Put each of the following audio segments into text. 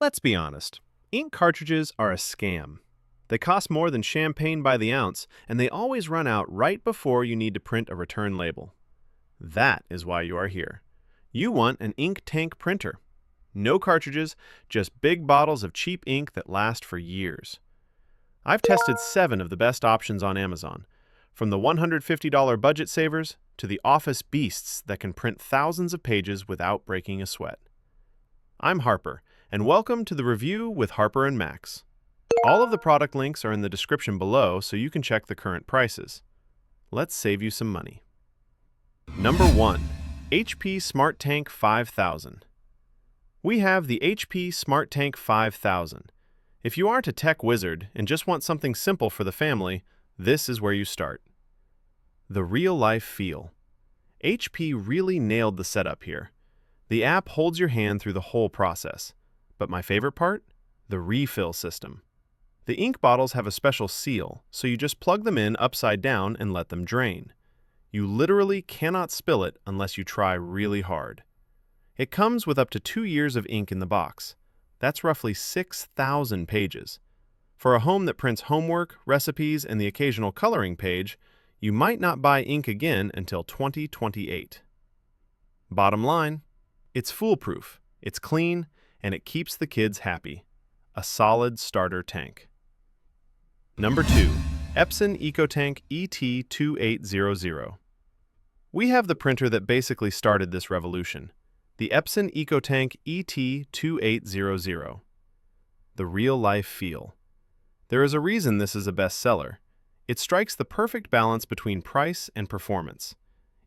Let's be honest. Ink cartridges are a scam. They cost more than champagne by the ounce, and they always run out right before you need to print a return label. That is why you are here. You want an InkTank printer. No cartridges, just big bottles of cheap ink that last for years. I've tested 7 of the best options on Amazon, from the $150 budget savers to the office beasts that can print thousands of pages without breaking a sweat. I'm Harper, and welcome to the review with Harper and Max. All of the product links are in the description below so you can check the current prices. Let's save you some money. Number 1. HP SmartTank 5000. We have the HP SmartTank 5000. If you aren't a tech wizard and just want something simple for the family, this is where you start. The real-life feel. HP really nailed the setup here. The app holds your hand through the whole process. But my favorite part? The refill system. The ink bottles have a special seal, so you just plug them in upside down and let them drain. You literally cannot spill it unless you try really hard. It comes with up to 2 years of ink in the box. That's roughly 6,000 pages. For a home that prints homework, recipes, and the occasional coloring page, you might not buy ink again until 2028. Bottom line, it's foolproof, it's clean, and it keeps the kids happy. A solid starter tank. Number 2. Epson EcoTank ET2800. We have the printer that basically started this revolution. The Epson EcoTank ET2800. The real-life feel. There is a reason this is a bestseller. It strikes the perfect balance between price and performance.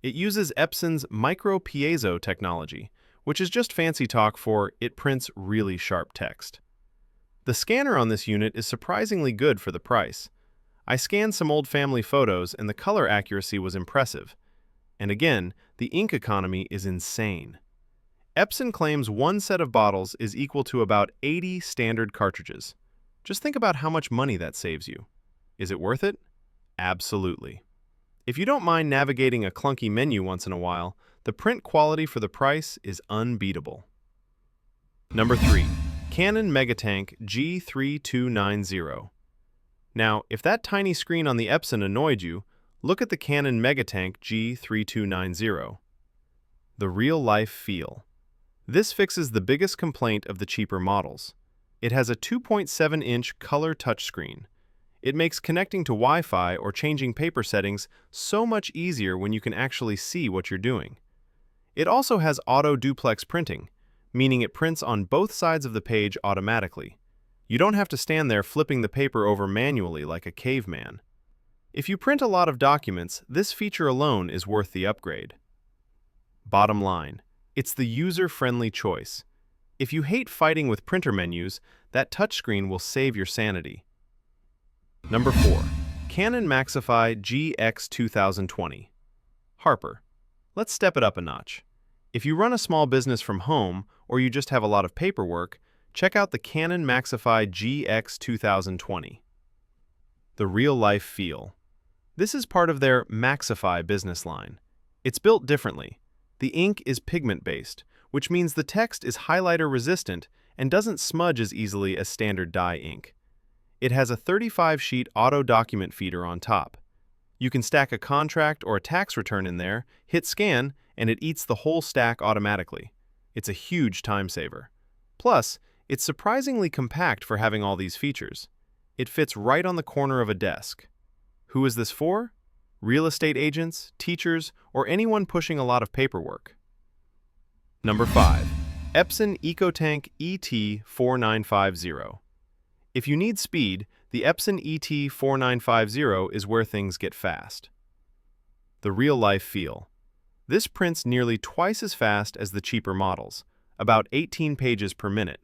It uses Epson's micro piezo technology, which is just fancy talk for it prints really sharp text. The scanner on this unit is surprisingly good for the price. I scanned some old family photos and the color accuracy was impressive. And again, the ink economy is insane. Epson claims one set of bottles is equal to about 80 standard cartridges. Just think about how much money that saves you. Is it worth it? Absolutely. If you don't mind navigating a clunky menu once in a while, the print quality for the price is unbeatable. Number 3. Canon MegaTank G3290. Now, if that tiny screen on the Epson annoyed you, look at the Canon MegaTank G3290. The real-life feel. This fixes the biggest complaint of the cheaper models. It has a 2.7-inch color touchscreen. It makes connecting to Wi-Fi or changing paper settings so much easier when you can actually see what you're doing. It also has auto-duplex printing, meaning it prints on both sides of the page automatically. You don't have to stand there flipping the paper over manually like a caveman. If you print a lot of documents, this feature alone is worth the upgrade. Bottom line, it's the user-friendly choice. If you hate fighting with printer menus, that touchscreen will save your sanity. Number 4. Canon Maxify GX7120. Harper. Let's step it up a notch. If you run a small business from home, or you just have a lot of paperwork, check out the Canon Maxify GX7120. The real-life feel. This is part of their Maxify business line. It's built differently. The ink is pigment-based, which means the text is highlighter-resistant and doesn't smudge as easily as standard dye ink. It has a 35-sheet auto-document feeder on top. You can stack a contract or a tax return in there, hit scan, and it eats the whole stack automatically. It's a huge time saver. Plus, it's surprisingly compact for having all these features. It fits right on the corner of a desk. Who is this for? Real estate agents, teachers, or anyone pushing a lot of paperwork. Number 5. Epson EcoTank ET4950. If you need speed, the Epson ET4950 is where things get fast. The real-life feel. This prints nearly twice as fast as the cheaper models, about 18 pages per minute.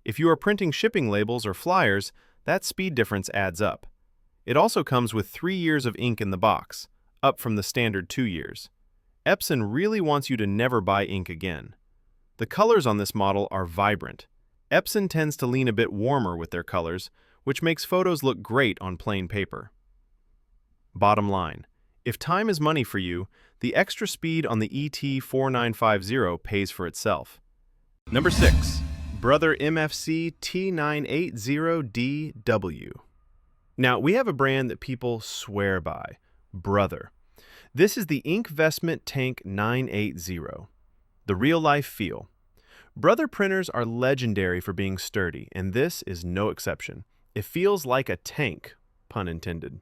If you are printing shipping labels or flyers, that speed difference adds up. It also comes with 3 years of ink in the box, up from the standard 2 years. Epson really wants you to never buy ink again. The colors on this model are vibrant. Epson tends to lean a bit warmer with their colors, which makes photos look great on plain paper. Bottom line, if time is money for you, the extra speed on the ET4950 pays for itself. Number 6. Brother MFC T980DW. Now, we have a brand that people swear by, Brother. This is the InkVestment Tank 980, the real-life feel. Brother printers are legendary for being sturdy, and this is no exception. It feels like a tank, pun intended.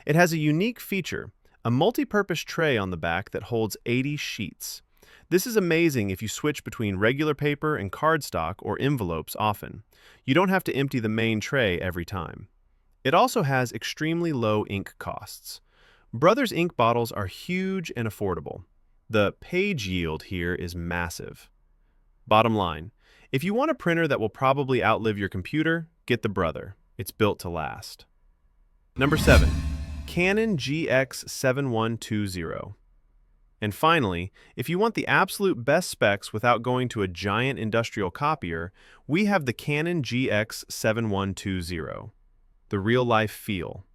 It has a unique feature, a multi-purpose tray on the back that holds 80 sheets. This is amazing if you switch between regular paper and cardstock or envelopes often. You don't have to empty the main tray every time. It also has extremely low ink costs. Brother's ink bottles are huge and affordable. The page yield here is massive. Bottom line, if you want a printer that will probably outlive your computer, get the Brother. It's built to last. Number 7. Canon GX7120. And finally, if you want the absolute best specs without going to a giant industrial copier, we have the Canon GX7120, the real-life feel.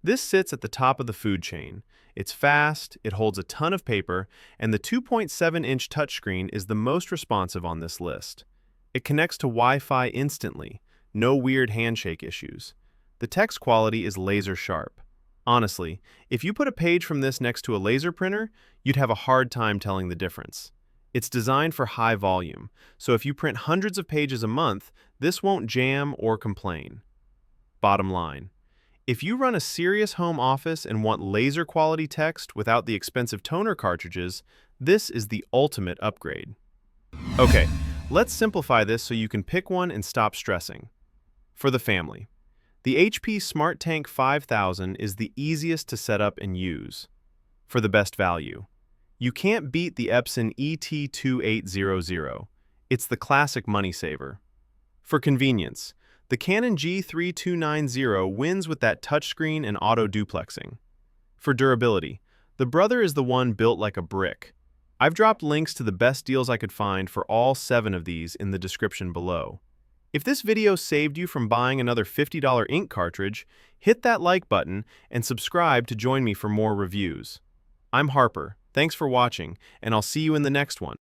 This sits at the top of the food chain. It's fast, it holds a ton of paper, and the 2.7-inch touchscreen is the most responsive on this list. It connects to Wi-Fi instantly, no weird handshake issues. The text quality is laser sharp. Honestly, if you put a page from this next to a laser printer, you'd have a hard time telling the difference. It's designed for high volume, so if you print hundreds of pages a month, this won't jam or complain. Bottom line, if you run a serious home office and want laser quality text without the expensive toner cartridges, this is the ultimate upgrade. Okay, let's simplify this so you can pick one and stop stressing. For the family, the HP SmartTank 5000 is the easiest to set up and use. For the best value, you can't beat the Epson ET2800. It's the classic money saver. For convenience, the Canon G3290 wins with that touchscreen and auto-duplexing. For durability, the Brother is the one built like a brick. I've dropped links to the best deals I could find for all 7 of these in the description below. If this video saved you from buying another $50 ink cartridge, hit that like button and subscribe to join me for more reviews. I'm Harper, thanks for watching, and I'll see you in the next one.